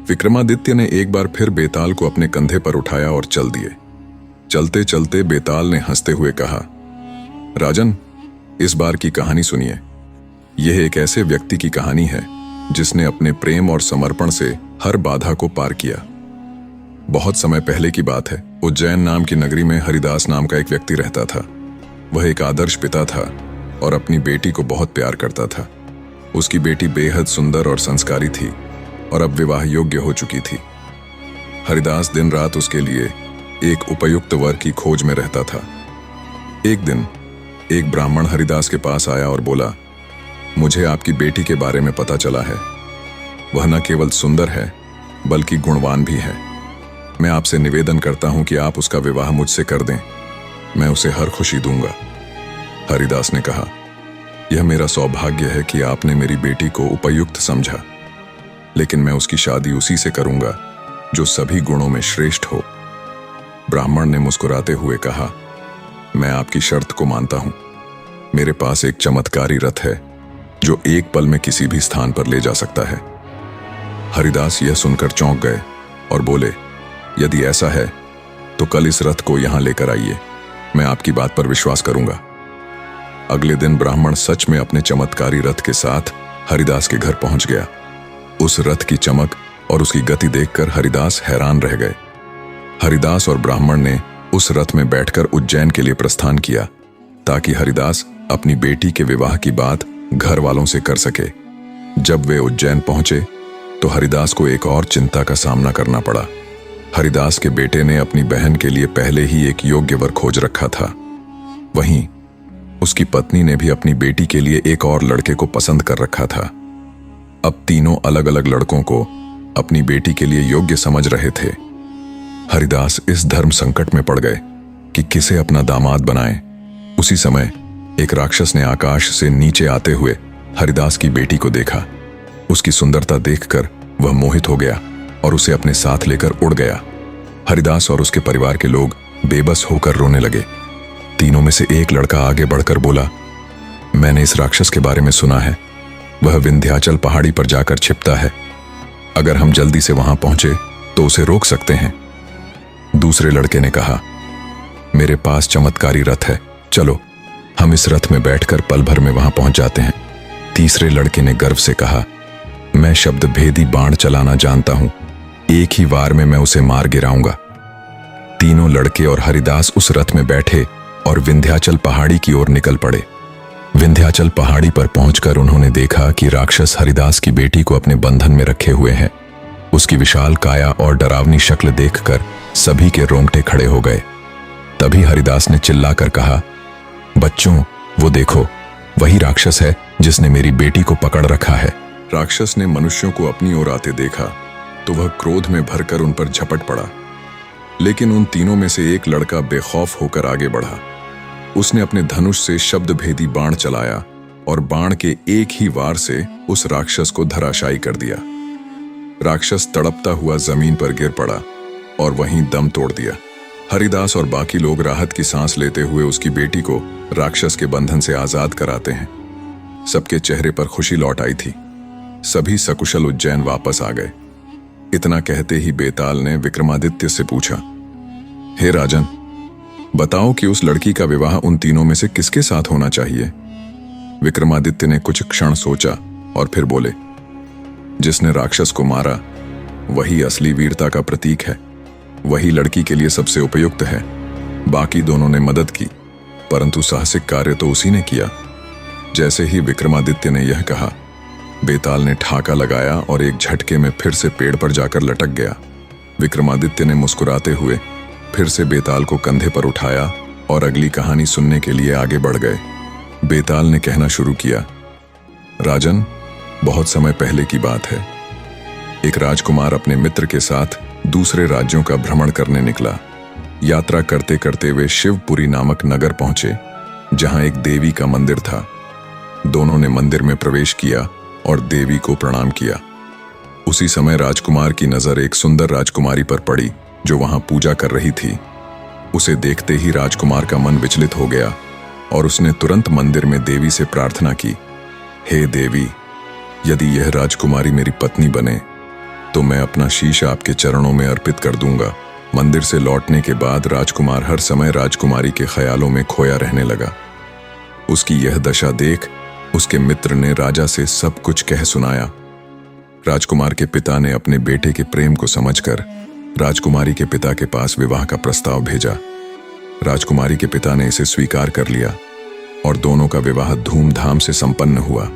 विक्रमादित्य ने एक बार फिर बेताल को अपने कंधे पर उठाया और चल दिए। चलते चलते बेताल ने हंसते हुए कहा, राजन, इस बार की कहानी सुनिए। यह एक ऐसे व्यक्ति की कहानी है जिसने अपने प्रेम और समर्पण से हर बाधा को पार किया। बहुत समय पहले की बात है। उज्जैन नाम की नगरी में हरिदास नाम का एक व्यक्ति रहता था। वह एक आदर्श पिता था और अपनी बेटी को बहुत प्यार करता था। उसकी बेटी बेहद सुंदर और संस्कारी थी और अब विवाह योग्य हो चुकी थी। हरिदास दिन रात उसके लिए एक उपयुक्त वर की खोज में रहता था। एक दिन एक ब्राह्मण हरिदास के पास आया और बोला, मुझे आपकी बेटी के बारे में पता चला है। वह न केवल सुंदर है बल्कि गुणवान भी है। मैं आपसे निवेदन करता हूं कि आप उसका विवाह मुझसे कर दें। मैं उसे हर खुशी दूंगा। हरिदास ने कहा, यह मेरा सौभाग्य है कि आपने मेरी बेटी को उपयुक्त समझा, लेकिन मैं उसकी शादी उसी से करूंगा जो सभी गुणों में श्रेष्ठ हो। ब्राह्मण ने मुस्कुराते हुए कहा, मैं आपकी शर्त को मानता हूं। मेरे पास एक चमत्कारी रथ है जो एक पल में किसी भी स्थान पर ले जा सकता है। हरिदास यह सुनकर चौंक गए और बोले, यदि ऐसा है तो कल इस रथ को यहां लेकर आइए। मैं आपकी बात पर विश्वास करूंगा। अगले दिन ब्राह्मण सच में अपने चमत्कारी रथ के साथ हरिदास के घर पहुंच गया। उस रथ की चमक और उसकी गति देखकर हरिदास हैरान रह गए। हरिदास और ब्राह्मण ने उस रथ में बैठकर उज्जैन के लिए प्रस्थान किया ताकि हरिदास अपनी बेटी के विवाह की बात घर वालों से कर सके। जब वे उज्जैन पहुंचे तो हरिदास को एक और चिंता का सामना करना पड़ा। हरिदास के बेटे ने अपनी बहन के लिए पहले ही एक योग्य वर खोज रखा था। वहीं उसकी पत्नी ने भी अपनी बेटी के लिए एक और लड़के को पसंद कर रखा था। अब तीनों अलग अलग लड़कों को अपनी बेटी के लिए योग्य समझ रहे थे। हरिदास इस धर्म संकट में पड़ गए कि किसे अपना दामाद बनाएं। उसी समय एक राक्षस ने आकाश से नीचे आते हुए हरिदास की बेटी को देखा। उसकी सुंदरता देखकर वह मोहित हो गया और उसे अपने साथ लेकर उड़ गया। हरिदास और उसके परिवार के लोग बेबस होकर रोने लगे। तीनों में से एक लड़का आगे बढ़कर बोला, मैंने इस राक्षस के बारे में सुना है। वह विंध्याचल पहाड़ी पर जाकर छिपता है। अगर हम जल्दी से वहां पहुंचे तो उसे रोक सकते हैं। दूसरे लड़के ने कहा, मेरे पास चमत्कारी रथ है, चलो हम इस रथ में बैठकर पल भर में वहां पहुंच जाते हैं। तीसरे लड़के ने गर्व से कहा, मैं शब्द भेदी बाण चलाना जानता हूं, एक ही वार में मैं उसे मार गिराऊंगा। तीनों लड़के और हरिदास उस रथ में बैठे और विंध्याचल पहाड़ी की ओर निकल पड़े। विंध्याचल पहाड़ी पर पहुंचकर उन्होंने देखा कि राक्षस हरिदास की बेटी को अपने बंधन में रखे हुए हैं। उसकी विशाल काया और डरावनी शक्ल देखकर सभी के रोंगटे खड़े हो गए। तभी हरिदास ने चिल्लाकर कहा, बच्चों, वो देखो, वही राक्षस है जिसने मेरी बेटी को पकड़ रखा है। राक्षस ने मनुष्यों को अपनी ओर आते देखा तो वह क्रोध में भरकर उन पर झपट पड़ा, लेकिन उन तीनों में से एक लड़का बेखौफ होकर आगे बढ़ा। उसने अपने धनुष से शब्द भेदी बाण चलाया और बाण के एक ही वार से उस राक्षस को धराशायी कर दिया। राक्षस तड़पता हुआ जमीन पर गिर पड़ा और वहीं दम तोड़ दिया। हरिदास और बाकी लोग राहत की सांस लेते हुए उसकी बेटी को राक्षस के बंधन से आजाद कराते हैं। सबके चेहरे पर खुशी लौट आई थी। सभी सकुशल उज्जैन वापस आ गए। इतना कहते ही बेताल ने विक्रमादित्य से पूछा, हे राजन, बताओ कि उस लड़की का विवाह उन तीनों में से किसके साथ होना चाहिए। विक्रमादित्य ने कुछ क्षण सोचा और फिर बोले, जिसने राक्षस को मारा वही असली वीरता का प्रतीक है। वही लड़की के लिए सबसे उपयुक्त है। बाकी दोनों ने मदद की, परंतु साहसिक कार्य तो उसी ने किया। जैसे ही विक्रमादित्य ने यह कहा, बेताल ने ठाका लगाया और एक झटके में फिर से पेड़ पर जाकर लटक गया। विक्रमादित्य ने मुस्कुराते हुए फिर से बेताल को कंधे पर उठाया और अगली कहानी सुनने के लिए आगे बढ़ गए। बेताल ने कहना शुरू किया, राजन, बहुत समय पहले की बात है। एक राजकुमार अपने मित्र के साथ दूसरे राज्यों का भ्रमण करने निकला। यात्रा करते करते वे शिवपुरी नामक नगर पहुंचे, जहां एक देवी का मंदिर था। दोनों ने मंदिर में प्रवेश किया और देवी को प्रणाम किया। उसी समय राजकुमार की नजर एक सुंदर राजकुमारी पर पड़ी जो वहां पूजा कर रही थी। उसे देखते ही राजकुमार का मन विचलित हो गया और उसने तुरंत मंदिर में देवी से प्रार्थना की, हे देवी, यदि यह राजकुमारी मेरी पत्नी बने तो मैं अपना शीश आपके चरणों में अर्पित कर दूंगा। मंदिर से लौटने के बाद राजकुमार हर समय राजकुमारी के ख्यालों में खोया रहने लगा। उसकी यह दशा देख उसके मित्र ने राजा से सब कुछ कह सुनाया। राजकुमार के पिता ने अपने बेटे के प्रेम को समझकर राजकुमारी के पिता के पास विवाह का प्रस्ताव भेजा। राजकुमारी के पिता ने इसे स्वीकार कर लिया और दोनों का विवाह धूमधाम से संपन्न हुआ।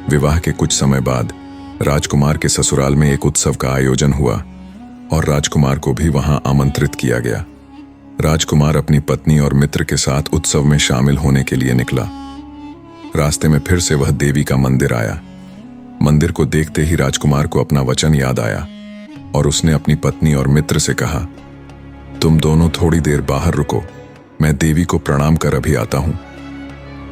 विवाह के कुछ समय बाद राजकुमार के ससुराल में एक उत्सव का आयोजन हुआ और राजकुमार को भी वहां आमंत्रित किया गया। राजकुमार अपनी पत्नी और मित्र के साथ उत्सव में शामिल होने के लिए निकला। रास्ते में फिर से वह देवी का मंदिर आया। मंदिर को देखते ही राजकुमार को अपना वचन याद आया और उसने अपनी पत्नी और मित्र से कहा, तुम दोनों थोड़ी देर बाहर रुको, मैं देवी को प्रणाम कर अभी आता हूं।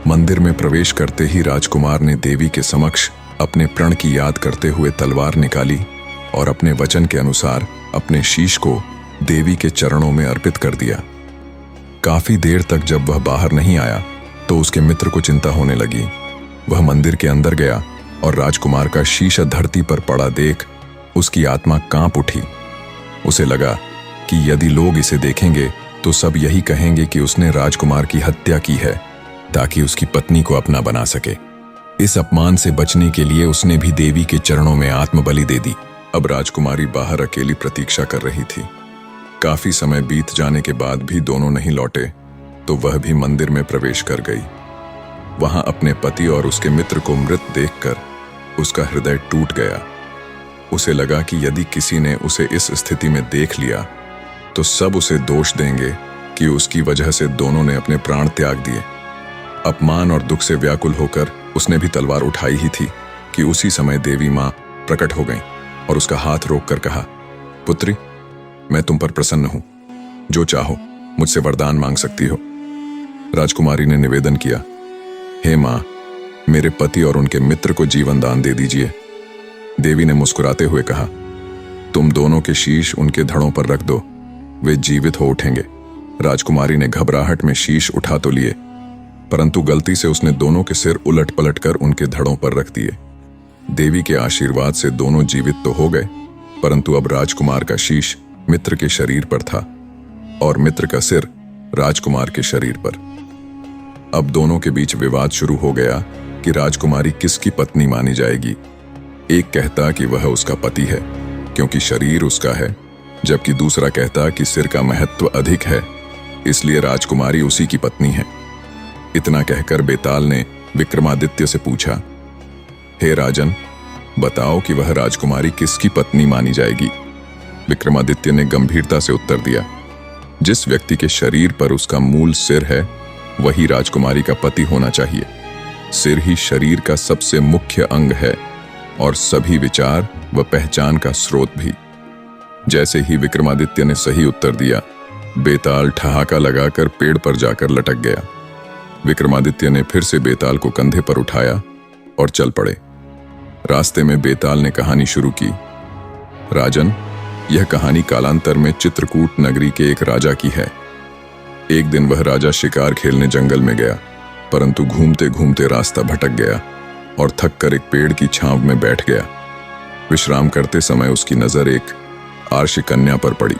मंदिर में प्रवेश करते ही राजकुमार ने देवी के समक्ष अपने प्रण की याद करते हुए तलवार निकाली और अपने वचन के अनुसार अपने शीश को देवी के चरणों में अर्पित कर दिया। काफी देर तक जब वह बाहर नहीं आया तो उसके मित्र को चिंता होने लगी। वह मंदिर के अंदर गया और राजकुमार का शीश धरती पर पड़ा देख उसकी आत्मा कांप उठी। उसे लगा कि यदि लोग इसे देखेंगे तो सब यही कहेंगे कि उसने राजकुमार की हत्या की है ताकि उसकी पत्नी को अपना बना सके। इस अपमान से बचने के लिए उसने भी देवी के चरणों में आत्मबलि दे दी। अब राजकुमारी बाहर अकेली प्रतीक्षा कर रही थी। काफी समय बीत जाने के बाद भी दोनों नहीं लौटे तो वह भी मंदिर में प्रवेश कर गई। वहां अपने पति और उसके मित्र को मृत देखकर उसका हृदय टूट गया। उसे लगा कि यदि किसी ने उसे इस स्थिति में देख लिया तो सब उसे दोष देंगे कि उसकी वजह से दोनों ने अपने प्राण त्याग दिए। अपमान और दुख से व्याकुल होकर उसने भी तलवार उठाई ही थी कि उसी समय देवी मां प्रकट हो गईं और उसका हाथ रोककर कहा, पुत्री, मैं तुम पर प्रसन्न हूं, जो चाहो मुझसे वरदान मांग सकती हो। राजकुमारी ने निवेदन किया, हे मां, मेरे पति और उनके मित्र को जीवन दान दे दीजिए। देवी ने मुस्कुराते हुए कहा, तुम दोनों के शीश उनके धड़ों पर रख दो, वे जीवित हो उठेंगे। राजकुमारी ने घबराहट में शीश उठा तो लिए, परंतु गलती से उसने दोनों के सिर उलट पलट कर उनके धड़ों पर रख दिए। देवी के आशीर्वाद से दोनों जीवित तो हो गए, परंतु अब राजकुमार का शीश मित्र के शरीर पर था और मित्र का सिर राजकुमार के शरीर पर। अब दोनों के बीच विवाद शुरू हो गया कि राजकुमारी किसकी पत्नी मानी जाएगी। एक कहता कि वह उसका पति है क्योंकि शरीर उसका है, जबकि दूसरा कहता कि सिर का महत्व अधिक है, इसलिए राजकुमारी उसी की पत्नी है। इतना कहकर बेताल ने विक्रमादित्य से पूछा, हे राजन, बताओ कि वह राजकुमारी किसकी पत्नी मानी जाएगी। विक्रमादित्य ने गंभीरता से उत्तर दिया, जिस व्यक्ति के शरीर पर उसका मूल सिर है वही राजकुमारी का पति होना चाहिए। सिर ही शरीर का सबसे मुख्य अंग है और सभी विचार व पहचान का स्रोत भी। जैसे ही विक्रमादित्य ने सही उत्तर दिया, बेताल ठहाका लगाकर पेड़ पर जाकर लटक गया। विक्रमादित्य ने फिर से बेताल को कंधे पर उठाया और चल पड़े। रास्ते में बेताल ने कहानी शुरू की, राजन, यह कहानी कालांतर में चित्रकूट नगरी के एक राजा की है। एक दिन वह राजा शिकार खेलने जंगल में गया, परंतु घूमते घूमते रास्ता भटक गया और थक कर एक पेड़ की छांव में बैठ गया। विश्राम करते समय उसकी नजर एक आर्षी कन्या पर पड़ी।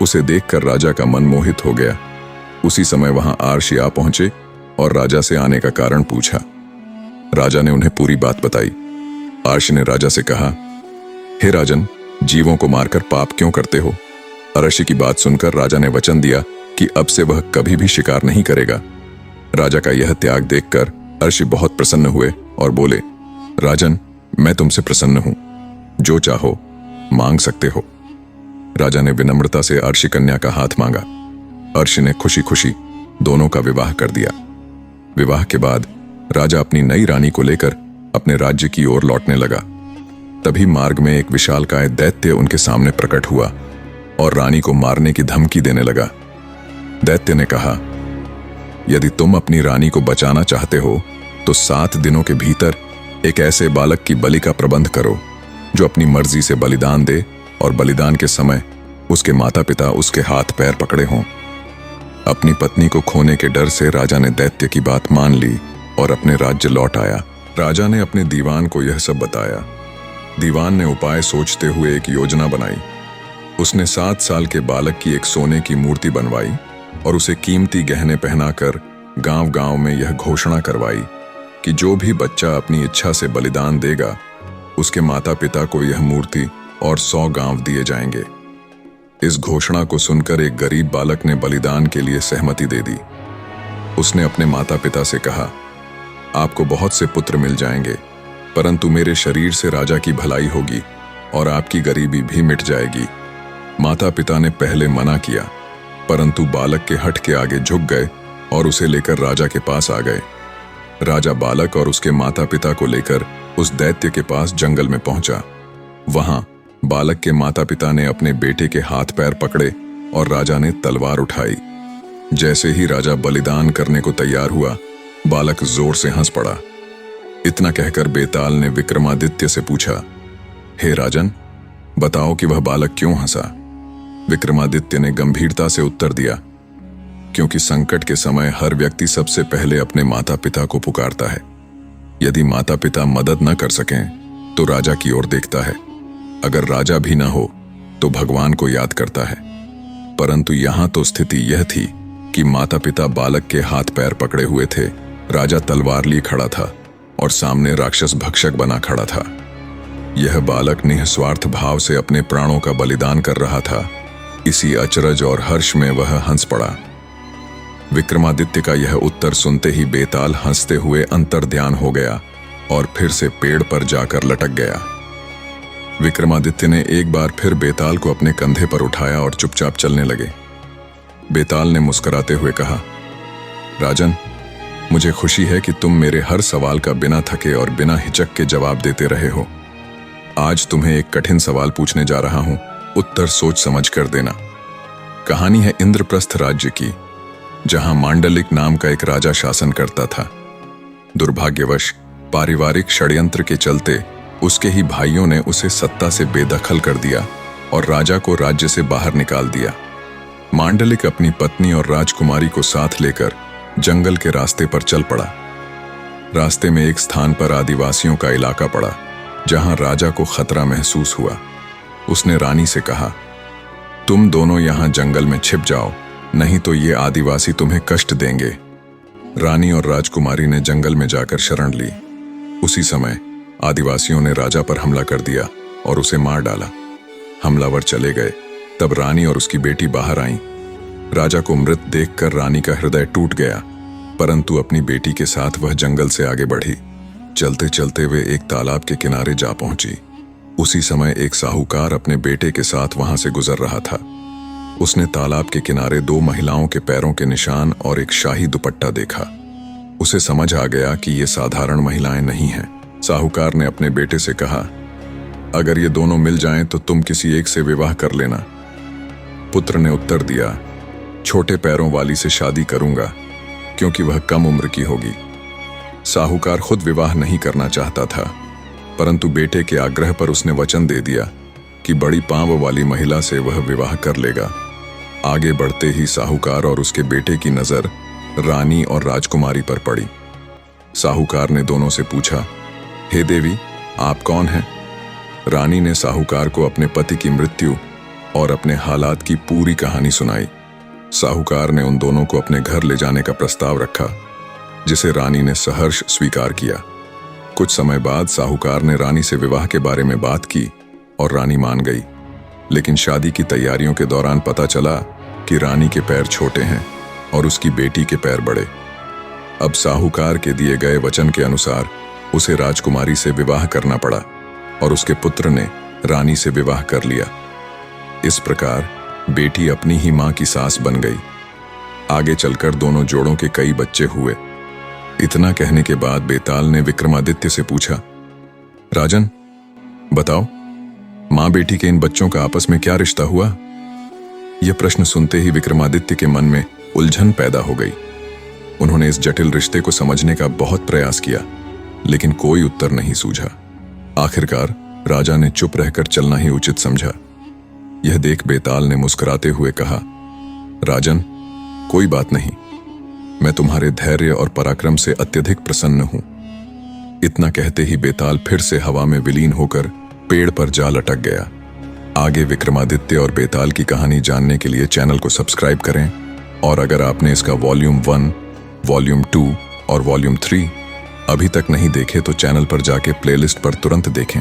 उसे देखकर राजा का मन मोहित हो गया। उसी समय वहां आर्षी आ पहुंचे और राजा से आने का कारण पूछा। राजा ने उन्हें पूरी बात बताई। आर्षी ने राजा से कहा, हे राजन, जीवों को मारकर पाप क्यों करते हो? आर्षी की बात सुनकर राजा ने वचन दिया कि अब से वह कभी भी शिकार नहीं करेगा। राजा का यह त्याग देखकर आर्षी बहुत प्रसन्न हुए और बोले, राजन, मैं तुमसे प्रसन्न हूं, जो चाहो मांग सकते हो। राजा ने विनम्रता से आर्षी कन्या का हाथ मांगा। आर्षी ने खुशी खुशी दोनों का विवाह कर दिया। विवाह के बाद राजा अपनी नई रानी को लेकर अपने राज्य की ओर लौटने लगा। तभी मार्ग में एक विशालकाय दैत्य उनके सामने प्रकट हुआ और रानी को मारने की धमकी देने लगा। दैत्य ने कहा, यदि तुम अपनी रानी को बचाना चाहते हो तो 7 दिनों के भीतर एक ऐसे बालक की बलि का प्रबंध करो जो अपनी मर्जी से बलिदान दे और बलिदान के समय उसके माता पिता उसके हाथ पैर पकड़े हों। अपनी पत्नी को खोने के डर से राजा ने दैत्य की बात मान ली और अपने राज्य लौट आया। राजा ने अपने दीवान को यह सब बताया। दीवान ने उपाय सोचते हुए एक योजना बनाई। उसने 7 साल के बालक की एक सोने की मूर्ति बनवाई और उसे कीमती गहने पहनाकर गांव-गांव में यह घोषणा करवाई कि जो भी बच्चा अपनी इच्छा से बलिदान देगा, उसके माता पिता को यह मूर्ति और 100 गांव दिए जाएंगे। इस घोषणा को सुनकर एक गरीब बालक ने बलिदान के लिए सहमति दे दी। उसने अपने माता पिता से कहा, आपको बहुत से पुत्र मिल जाएंगे, परंतु मेरे शरीर से राजा की भलाई होगी और आपकी गरीबी भी मिट जाएगी। माता पिता ने पहले मना किया, परंतु बालक के हठ के आगे झुक गए और उसे लेकर राजा के पास आ गए। राजा बालक और उसके माता पिता को लेकर उस दैत्य के पास जंगल में पहुंचा। वहां बालक के माता पिता ने अपने बेटे के हाथ पैर पकड़े और राजा ने तलवार उठाई। जैसे ही राजा बलिदान करने को तैयार हुआ, बालक जोर से हंस पड़ा। इतना कहकर बेताल ने विक्रमादित्य से पूछा, हे राजन, बताओ कि वह बालक क्यों हंसा? विक्रमादित्य ने गंभीरता से उत्तर दिया, क्योंकि संकट के समय हर व्यक्ति सबसे पहले अपने माता पिता को पुकारता है। यदि माता पिता मदद न कर सकें तो राजा की ओर देखता है। अगर राजा भी न हो तो भगवान को याद करता है। परंतु यहां तो स्थिति यह थी कि माता पिता बालक के हाथ पैर पकड़े हुए थे, राजा तलवार लिए खड़ा था और सामने राक्षस भक्षक बना खड़ा था। यह बालक निस्वार्थ भाव से अपने प्राणों का बलिदान कर रहा था। इसी अचरज और हर्ष में वह हंस पड़ा। विक्रमादित्य का यह उत्तर सुनते ही बेताल हंसते हुए अंतर्ध्यान हो गया और फिर से पेड़ पर जाकर लटक गया। विक्रमादित्य ने एक बार फिर बेताल को अपने कंधे पर उठाया और चुपचाप चलने लगे। बेताल ने मुस्कुराते हुए कहा, राजन, मुझे खुशी है कि तुम मेरे हर सवाल का बिना थके और बिना हिचक के जवाब देते रहे हो। आज तुम्हें एक कठिन सवाल पूछने जा रहा हूं, उत्तर सोच समझ कर देना। कहानी है इंद्रप्रस्थ राज्य की, जहां मांडलिक नाम का एक राजा शासन करता था। दुर्भाग्यवश पारिवारिक षड्यंत्र के चलते उसके ही भाइयों ने उसे सत्ता से बेदखल कर दिया और राजा को राज्य से बाहर निकाल दिया। मांडलिक अपनी पत्नी और राजकुमारी को साथ लेकर जंगल के रास्ते पर चल पड़ा। रास्ते में एक स्थान पर आदिवासियों का इलाका पड़ा, जहां राजा को खतरा महसूस हुआ। उसने रानी से कहा, तुम दोनों यहां जंगल में छिप जाओ, नहीं तो ये आदिवासी तुम्हें कष्ट देंगे। रानी और राजकुमारी ने जंगल में जाकर शरण ली। उसी समय आदिवासियों ने राजा पर हमला कर दिया और उसे मार डाला। हमलावर चले गए, तब रानी और उसकी बेटी बाहर आईं। राजा को मृत देखकर रानी का हृदय टूट गया, परंतु अपनी बेटी के साथ वह जंगल से आगे बढ़ी। चलते चलते वे एक तालाब के किनारे जा पहुंची। उसी समय एक साहूकार अपने बेटे के साथ वहां से गुजर रहा था। उसने तालाब के किनारे 2 महिलाओं के पैरों के निशान और एक शाही दुपट्टा देखा। उसे समझ आ गया कि ये साधारण महिलाएं नहीं हैं। साहूकार ने अपने बेटे से कहा, अगर ये दोनों मिल जाएं तो तुम किसी एक से विवाह कर लेना। पुत्र ने उत्तर दिया, छोटे पैरों वाली से शादी करूंगा, क्योंकि वह कम उम्र की होगी। साहूकार खुद विवाह नहीं करना चाहता था, परंतु बेटे के आग्रह पर उसने वचन दे दिया कि बड़ी पांव वाली महिला से वह विवाह कर लेगा। आगे बढ़ते ही साहूकार और उसके बेटे की नजर रानी और राजकुमारी पर पड़ी। साहूकार ने दोनों से पूछा, हे देवी, आप कौन हैं? रानी ने साहूकार को अपने पति की मृत्यु और अपने हालात की पूरी कहानी सुनाई। साहूकार ने उन दोनों को अपने घर ले जाने का प्रस्ताव रखा, जिसे रानी ने सहर्ष स्वीकार किया। कुछ समय बाद साहूकार ने रानी से विवाह के बारे में बात की और रानी मान गई। लेकिन शादी की तैयारियों के दौरान पता चला कि रानी के पैर छोटे हैं और उसकी बेटी के पैर बड़े। अब साहूकार के दिए गए वचन के अनुसार उसे राजकुमारी से विवाह करना पड़ा और उसके पुत्र ने रानी से विवाह कर लिया। इस प्रकार बेटी अपनी ही मां की सास बन गई। आगे चलकर दोनों जोड़ों के कई बच्चे हुए। इतना कहने के बाद बेताल ने विक्रमादित्य से पूछा, राजन, बताओ, मां बेटी के इन बच्चों का आपस में क्या रिश्ता हुआ? यह प्रश्न सुनते ही विक्रमादित्य के मन में उलझन पैदा हो गई। उन्होंने इस जटिल रिश्ते को समझने का बहुत प्रयास किया, लेकिन कोई उत्तर नहीं सूझा। आखिरकार राजा ने चुप रहकर चलना ही उचित समझा। यह देख बेताल ने मुस्कुराते हुए कहा, राजन, कोई बात नहीं, मैं तुम्हारे धैर्य और पराक्रम से अत्यधिक प्रसन्न हूं। इतना कहते ही बेताल फिर से हवा में विलीन होकर पेड़ पर जा लटक गया। आगे विक्रमादित्य और बेताल की कहानी जानने के लिए चैनल को सब्सक्राइब करें, और अगर आपने इसका वॉल्यूम 1, वॉल्यूम 2 और वॉल्यूम 3 अभी तक नहीं देखे तो चैनल पर जाके प्लेलिस्ट पर तुरंत देखें।